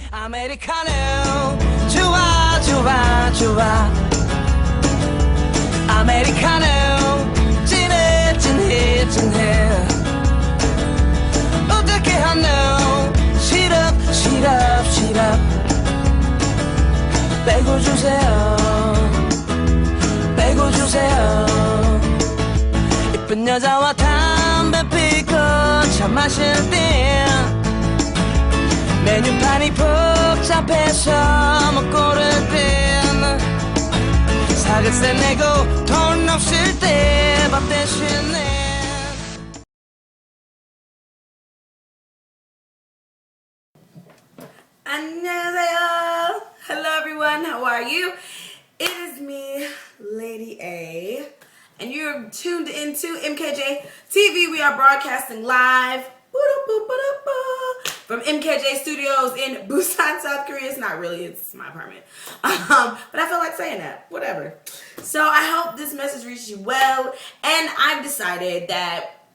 아메리카노 좋아 좋아 좋아 아메리카노 진해 진해 진해 어떻게 하노 시럽 시럽 시럽 빼고 주세요 빼고 주세요 이쁜 여자와 담배 피고 차 마실 때 메뉴판이 복잡해서 못 고를 땐 사글세 내고 돈 없을 때 밥 대신에 안녕하세요. Hello everyone, how are you? It is me, Lady A, and you're tuned into MKJTV. We are broadcasting live from MKJ Studios in Busan, South Korea. It's not really, it's my apartment. But I feel like saying that, whatever. So I hope this message reaches you well. And I've decided that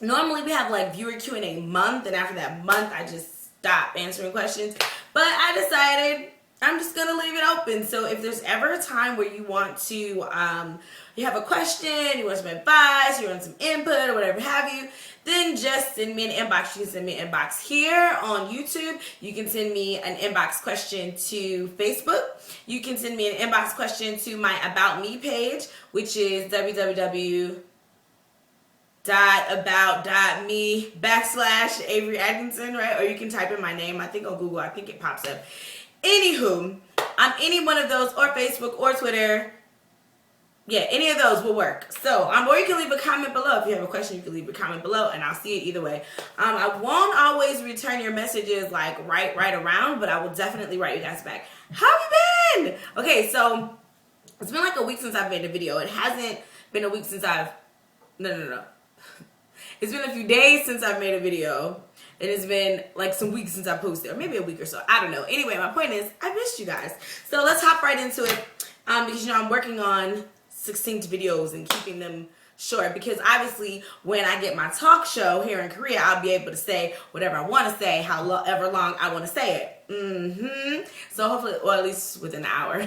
normally we have like viewer Q&A month, and after that month I just stop answering questions. But I decided I'm just gonna leave it open. So if there's ever a time where you want to, you have a question, you want some advice, you want some input or whatever have you, then just send me an inbox. You can send me an inbox here on YouTube. You can send me an inbox question to Facebook. You can send me an inbox question to my About Me page, which is www.about.me/A.Edmunson, right? Or you can type in my name. I think on Google, I think it pops up. Anywho, on any one of those, or Facebook or Twitter, yeah, any of those will work. So, or you can leave a comment below. If you have a question, you can leave a comment below, and I'll see it either way. I won't always return your messages like right around, but I will definitely write you guys back. How have you been? Okay, so it's been like a week since I've made a video. It hasn't been a week since no. It's been a few days since I've made a video. And it's been like some weeks since I posted, or maybe a week or so. I don't know. Anyway, my point is, I missed you guys. So let's hop right into it. Because, you know, I'm working on succinct videos and keeping them short. Because obviously, when I get my talk show here in Korea, I'll be able to say whatever I want to say, however long I want to say it. So hopefully, or at least within an hour.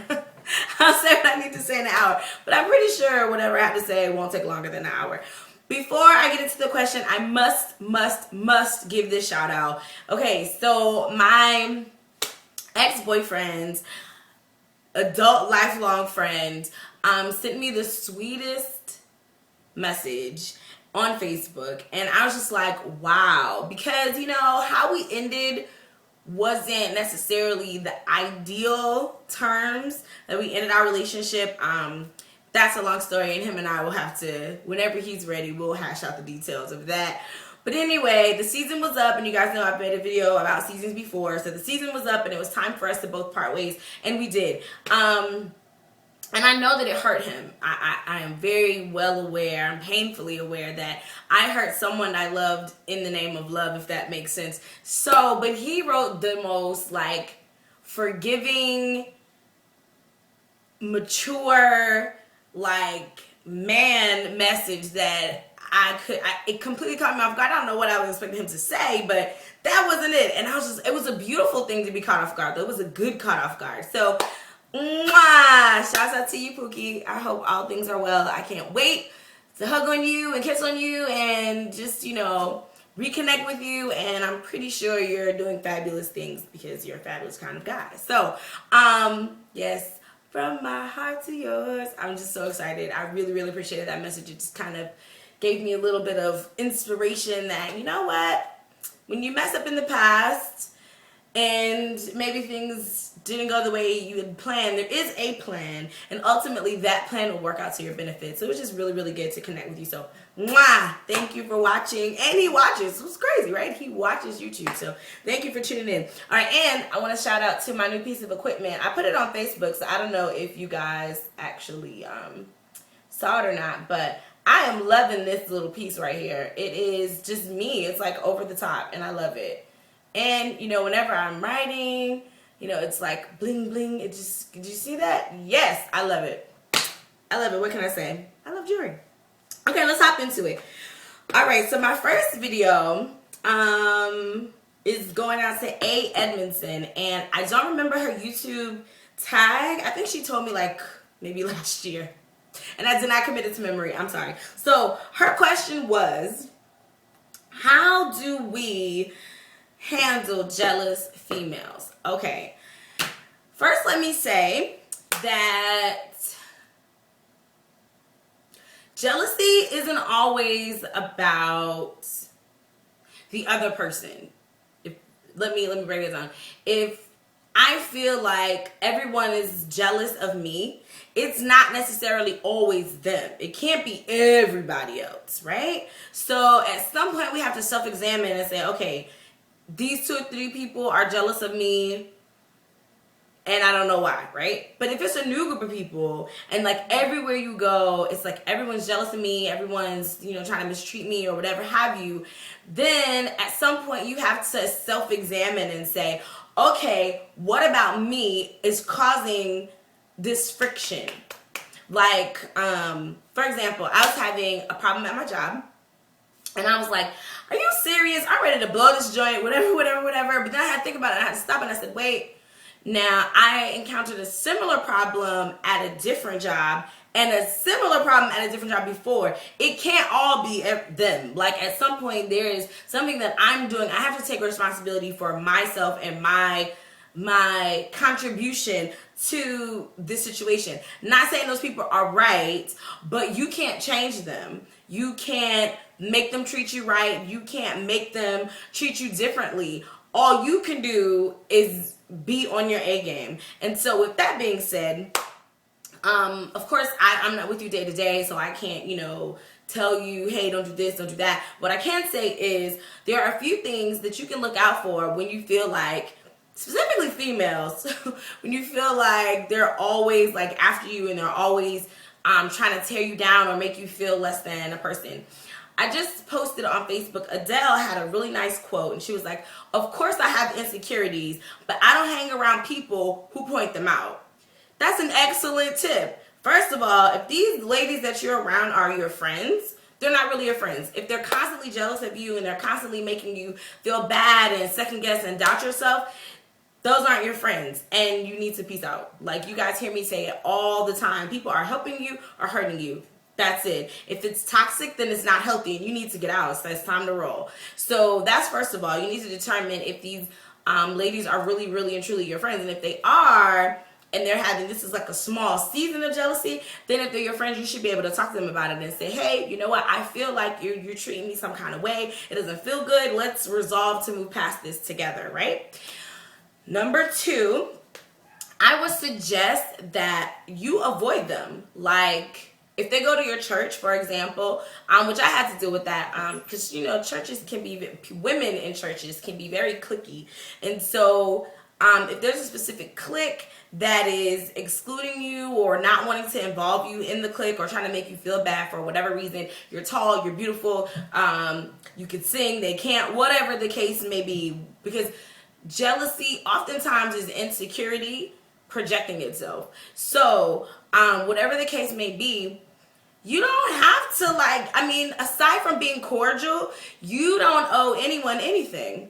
I'll say what I need to say in an hour. But I'm pretty sure whatever I have to say won't take longer than an hour. Before I get into the question, I must give this shout out. Okay, so my ex-boyfriend's adult lifelong friend sent me the sweetest message on Facebook, and I was just like, wow, because you know how we ended wasn't necessarily the ideal terms that we ended our relationship. That's a long story, and him and I will have to, whenever he's ready, we'll hash out the details of that. But anyway, the season was up, and you guys know I've made a video about seasons before. So the season was up, and it was time for us to both part ways, and we did. And I know that it hurt him. I am very well aware, I'm painfully aware that I hurt someone I loved in the name of love, if that makes sense. So, but he wrote the most, like, forgiving, mature, like, man message that it completely caught me off guard. I don't know what I was expecting him to say, but that wasn't it. And it was a beautiful thing to be caught off guard, though. It was a good caught off guard. So, shouts out to you, Pookie. I hope all things are well. I can't wait to hug on you and kiss on you and just, you know, reconnect with you. And I'm pretty sure you're doing fabulous things because you're a fabulous kind of guy. So, yes. From my heart to yours. I'm just so excited. I really appreciated that message. It just kind of gave me a little bit of inspiration that, you know what? When you mess up in the past and maybe things didn't go the way you had planned, there is a plan, and ultimately that plan will work out to your benefit. So it was just really good to connect with you. So thank you for watching. And he watches. It was crazy, right? He watches YouTube. So thank you for tuning in. All right, and I want to shout out to my new piece of equipment. I put it on Facebook, so I don't know if you guys actually saw it or not, but I am loving this little piece right here. It is just me. It's like over the top, and I love it. And, you know, whenever I'm writing, you know, it's like bling bling. It just, did you see that? Yes, I love it. I love it. What can I say? I love jewelry. Okay, let's hop into it. All right, so my first video, is going out to A.Edmunson, and I don't remember her YouTube tag. I think she told me like maybe last year, and I did not commit it to memory. I'm sorry. So her question was, how do we handle jealous females? Okay, first let me say that jealousy isn't always about the other person. Let me break it down. If I feel like everyone is jealous of me, it's not necessarily always them. It can't be everybody else, right? So at some point we have to self-examine and say, okay, these 2 or 3 people are jealous of me, and I don't know why, right? But if it's a new group of people and like everywhere you go, it's like everyone's jealous of me, everyone's, trying to mistreat me or whatever have you, then at some point you have to self-examine and say, okay, what about me is causing this friction? Like, for example, I was having a problem at my job, and I was like, are you serious? I'm ready to blow this joint, whatever. But then I had to think about it, and I had to stop, and I said, wait. Now, I encountered a similar problem at a different job and a similar problem at a different job before. It can't all be them. Like, at some point, there is something that I'm doing. I have to take responsibility for myself and my contribution to this situation. Not saying those people are right, but you can't change them. You can't make them treat you right. You can't make them treat you differently. All you can do is be on your A game. And so with that being said, of course I'm not with you day to day, so I can't, tell you, hey, don't do this, don't do that. What I can say is there are a few things that you can look out for when you feel like, specifically females, when you feel like they're always like after you and they're always trying to tear you down or make you feel less than a person. I just posted on Facebook, Adele had a really nice quote, and she was like, of course I have insecurities, but I don't hang around people who point them out. That's an excellent tip. First of all, if these ladies that you're around are your friends, they're not really your friends. If they're constantly jealous of you and they're constantly making you feel bad and second guess and doubt yourself, those aren't your friends, and you need to peace out. Like, you guys hear me say it all the time. People are helping you or hurting you. That's it. If it's toxic, then it's not healthy and you need to get out. So it's time to roll. So that's first of all. You need to determine if these ladies are really, really and truly your friends. And if they are, and they're having, this is like a small season of jealousy, then if they're your friends, you should be able to talk to them about it and say, hey, you know what? I feel like you're treating me some kind of way. It doesn't feel good. Let's resolve to move past this together, right? Number 2, I would suggest that you avoid them. Like, if they go to your church, for example, which I had to deal with that, because, churches can be, women in churches can be very cliquey. And so if there's a specific clique that is excluding you or not wanting to involve you in the clique or trying to make you feel bad for whatever reason, you're tall, you're beautiful, you can sing, they can't, whatever the case may be, because jealousy oftentimes is insecurity projecting itself. So whatever the case may be, you don't have to aside from being cordial, you don't owe anyone anything.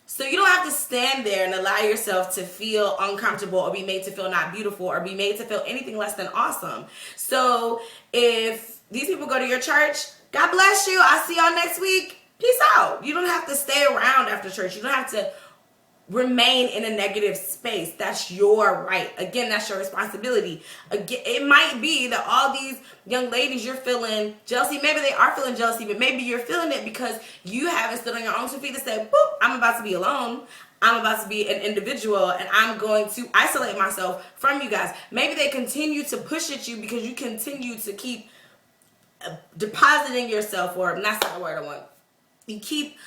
So you don't have to stand there and allow yourself to feel uncomfortable or be made to feel not beautiful or be made to feel anything less than awesome. So if these people go to your church, God bless you. I'll see y'all next week. Peace out. You don't have to stay around after church. You don't have to remain in a negative space. That's your right. Again, that's your responsibility. Again, it might be that all these young ladies you're feeling jealousy, maybe they are feeling jealousy, but maybe you're feeling it because you haven't stood on your own 2 feet to say, boop, I'm about to be alone. I'm about to be an individual and I'm going to isolate myself from you guys. Maybe they continue to push at you because you continue to keep depositing yourself, or that's not the word I want. You keep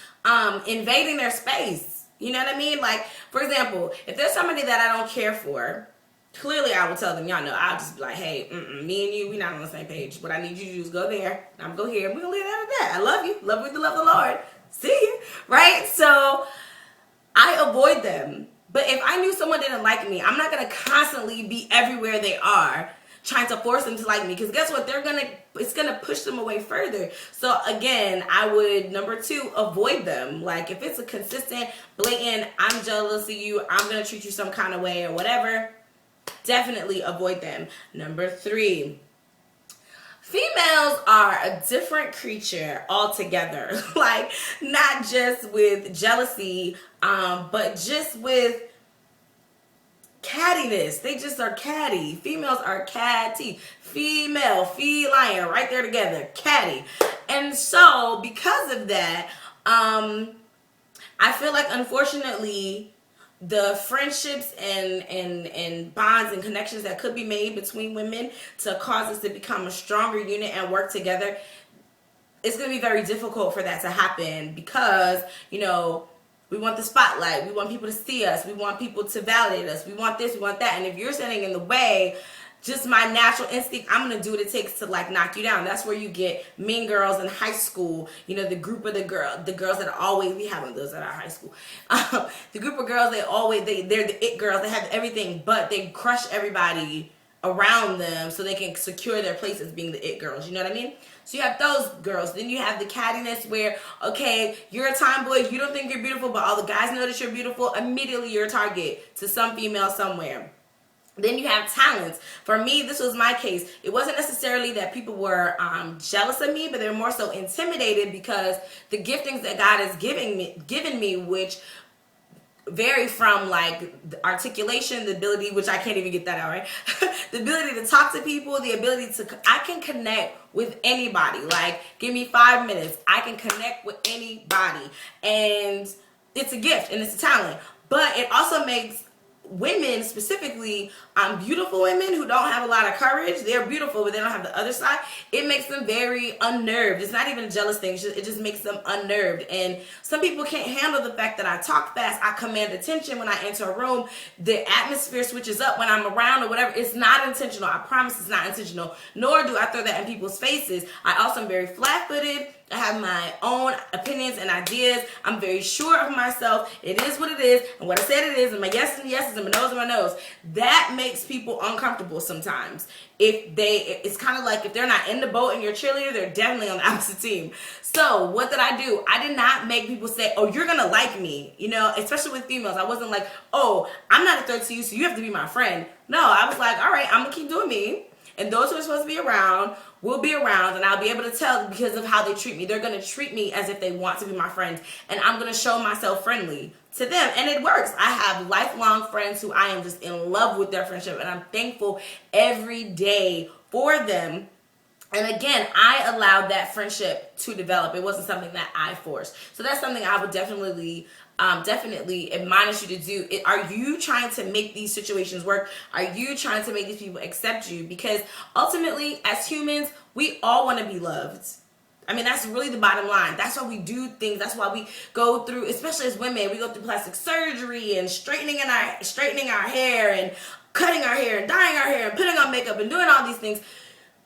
invading their space. You know what I mean? Like, for example, if there's somebody that I don't care for, clearly I will tell them, y'all know, I'll just be like, hey, me and you, we're not on the same page. What I need you to do is go there, I'm going to go here, and we're going to leave that at that. I love you. Love you with the love of the Lord. See you. Right? So I avoid them. But if I knew someone didn't like me, I'm not going to constantly be everywhere they are trying to force them to like me, because guess what, it's gonna push them away further. So again, I would, number 2, avoid them. Like if it's a consistent, blatant, I'm jealous of you, I'm gonna treat you some kind of way or whatever, definitely avoid them. Number 3, females are a different creature altogether. Like not just with jealousy, but just with cattiness. They just are catty. Females are catty. Female, feline, right there together. Catty. And so because of that, I feel like unfortunately the friendships and bonds and connections that could be made between women to cause us to become a stronger unit and work together, it's going to be very difficult for that to happen, because, you know, we want the spotlight. We want people to see us. We want people to validate us. We want this, we want that. And if you're standing in the way, just my natural instinct, I'm going to do what it takes to like knock you down. That's where you get mean girls in high school. You know, the group of the girls that always, we have those at our high school. The group of girls, they're the it girls. They have everything, but they crush everybody around them so they can secure their place as being the it girls. You know what I mean? So you have those girls. Then you have the cattiness where, okay, you're a tomboy, you don't think you're beautiful, but all the guys know that you're beautiful. Immediately you're a target to some female somewhere. Then you have talents. For me, this was my case. It wasn't necessarily that people were jealous of me, but they were more so intimidated because the giftings that God has given me, which vary from like the articulation, the ability, which I can't even get that out right, the ability to talk to people, the ability to, I can connect with anybody. Like, give me 5 minutes, I can connect with anybody, and it's a gift and it's a talent. But it also makes women, specifically beautiful women who don't have a lot of courage, they're beautiful but they don't have the other side, it makes them very unnerved. It's not even a jealous thing, it just makes them unnerved. And some people can't handle the fact that I talk fast, I command attention when I enter a room, the atmosphere switches up when I'm around or whatever. It's not intentional, I promise it's not intentional, nor do I throw that in people's faces. I also am very flat-footed, I have my own opinions and ideas. I'm very sure of myself. It is what it is, and what I said it is, and my yes and yeses and my no's and my no's. That makes people uncomfortable sometimes. It's kind of like if they're not in the boat and you're a cheerleader, they're definitely on the opposite team. So what did I do? I did not make people say, oh, you're gonna like me. You know, especially with females, I wasn't like, oh, I'm not a threat to you, so you have to be my friend. No, I was like, all right, I'm gonna keep doing me. And those who are supposed to be around will be around, and I'll be able to tell because of how they treat me. They're going to treat me as if they want to be my friends, and I'm going to show myself friendly to them, and it works. I have lifelong friends who I am just in love with their friendship, and I'm thankful every day for them. And again, I allowed that friendship to develop. It wasn't something that I forced. So that's something I would definitely admonish you to do. Are you trying to make these situations work? Are you trying to make these people accept you? Because ultimately, as humans, we all want to be loved. I mean, that's really the bottom line. That's why we do things. That's why we go through, especially as women, we go through plastic surgery and straightening our hair and cutting our hair and dyeing our hair and putting on makeup and doing all these things.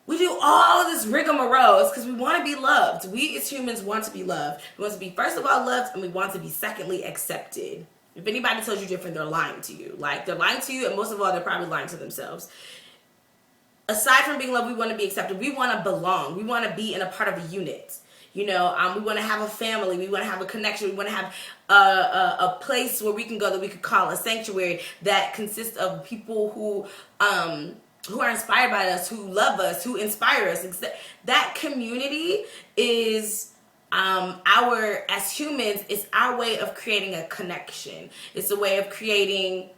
We do all of this rigmarole because we want to be loved. We as humans want to be loved. We want to be, first of all, loved, and we want to be, secondly, accepted. If anybody tells you different, they're lying to you. Like, they're lying to you, and most of all, they're probably lying to themselves. Aside from being loved, we want to be accepted. We want to belong. We want to be in a part of a unit. You know, we want to have a family. We want to have a connection. We want to have a place where we can go that we could call a sanctuary that consists of people who are inspired by us, who love us, who inspire us. That community is as humans, it's our way of creating a connection. It's a way of creating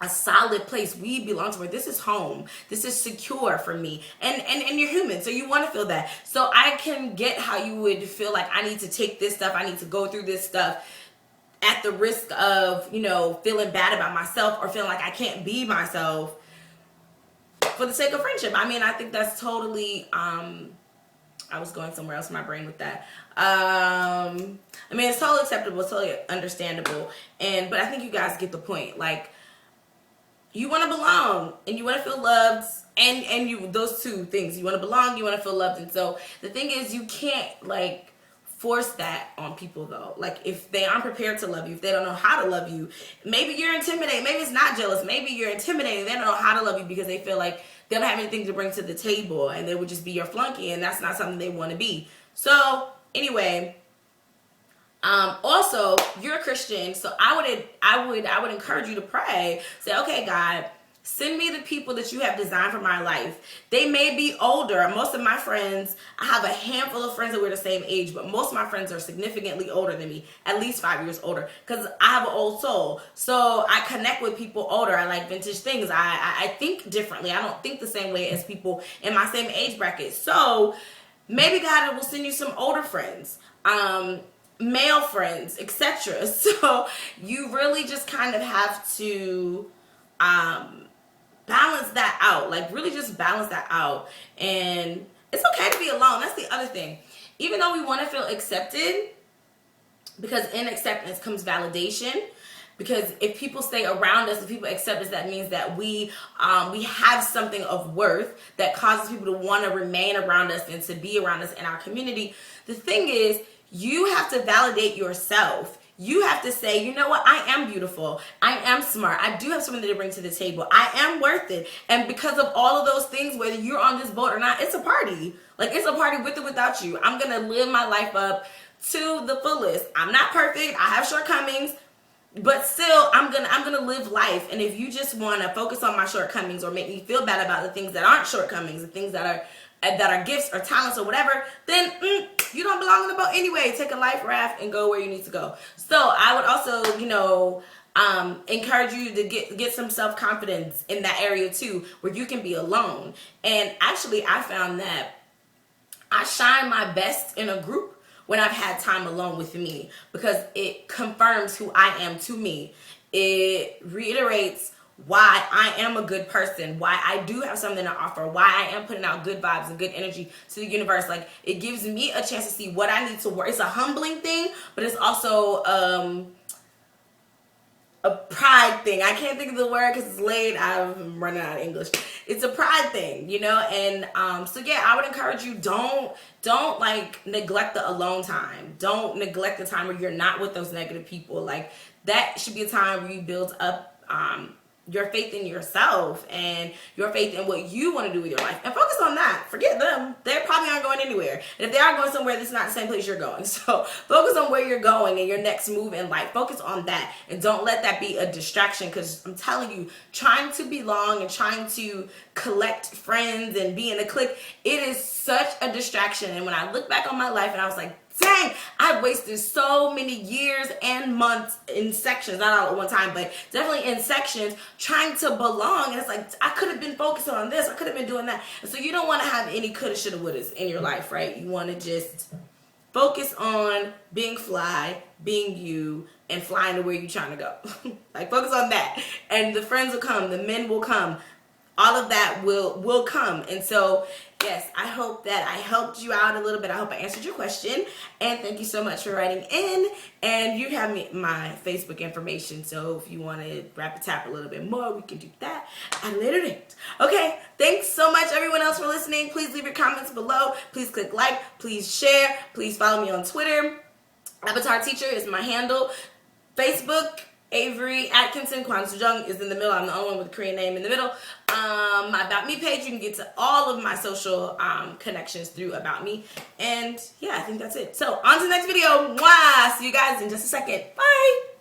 a solid place we belong to, where this is home, this is secure for me, and you're human, so you want to feel that. So I can get how you would feel like, I need to take this stuff, I need to go through this stuff at the risk of, you know, feeling bad about myself or feeling like I can't be myself for the sake of friendship. I mean, I think that's totally, I was going somewhere else in my brain with that. I mean, it's totally acceptable, it's totally understandable, but I think you guys get the point. Like, you want to belong, and you want to feel loved, and those two things, you want to belong, you want to feel loved. And so the thing is, you can't, like, force that on people though. Like if they aren't prepared to love you, if they don't know how to love you, maybe you're intimidated, maybe it's not jealous, maybe you're intimidated, they don't know how to love you because they feel like they don't have anything to bring to the table and they would just be your flunky, and that's not something they want to be. So anyway, also you're a Christian, so I would encourage you to pray. Say, okay, God, send me the people that you have designed for my life. They may be older. Most of my friends, I have a handful of friends that we're the same age, but most of my friends are significantly older than me, at least 5 years older, because I have an old soul. So I connect with people older. I like vintage things. I think differently. I don't think the same way as people in my same age bracket. So maybe God will send you some older friends, male friends, etc. So you really just kind of have to balance that out. Like really just balance that out. And it's okay to be alone. That's the other thing. Even though we want to feel accepted, because in acceptance comes validation. Because if people stay around us, if people accept us, that means that we have something of worth that causes people to want to remain around us and to be around us in our community. The thing is, you have to validate yourself. You have to say, you know what? I am beautiful. I am smart. I do have something to bring to the table. I am worth it. And because of all of those things, whether you're on this boat or not, it's a party. Like it's a party with or without you. I'm going to live my life up to the fullest. I'm not perfect. I have shortcomings. But still, I'm gonna live life. And if you just want to focus on my shortcomings or make me feel bad about the things that aren't shortcomings, the things that are gifts or talents or whatever, then you don't belong in the boat anyway. Take a life raft and go where you need to go. So I would also, encourage you to get some self-confidence in that area too, where you can be alone. And actually, I found that I shine my best in a group when I've had time alone with me, because it confirms who I am to me. It reiterates why I am a good person, why I do have something to offer, why I am putting out good vibes and good energy to the universe. Like it gives me a chance to see what I need to work. It's a humbling thing, but it's also a pride thing. I can't think of the word because it's late. I'm running out of English. It's a pride thing, and so yeah, I would encourage you, don't like neglect the alone time. Don't neglect the time where you're not with those negative people. Like that should be a time where you build up your faith in yourself and your faith in what you want to do with your life, and focus on that. Forget them. They probably aren't going anywhere. And if they are going somewhere, that's not the same place you're going. So focus on where you're going and your next move in life. Focus on that and don't let that be a distraction, because I'm telling you, trying to belong and trying to collect friends and be in a clique, it is such a distraction. And when I look back on my life and I was like, dang, I've wasted so many years and months in sections, not all at one time, but definitely in sections, trying to belong. And it's like, I could have been focusing on this, I could have been doing that. And so you don't want to have any coulda, shoulda, wouldas in your life, right? You want to just focus on being fly, being you, and flying to where you're trying to go. Like focus on that. And the friends will come, the men will come. All of that will come. And so, yes, I hope that I helped you out a little bit. I hope I answered your question. And thank you so much for writing in. And you have my Facebook information. So if you want to wrap a tap a little bit more, we can do that at a later date. Okay, thanks so much, everyone else, for listening. Please leave your comments below. Please click like. Please share. Please follow me on Twitter. Avatar Teacher is my handle. Facebook, Avery Atkinson. Kwan Sejong is in the middle. I'm the only one with a Korean name in the middle. My About Me page, you can get to all of my social connections through About Me. And yeah, I think that's it. So on to the next video. Mwah! See you guys in just a second. Bye!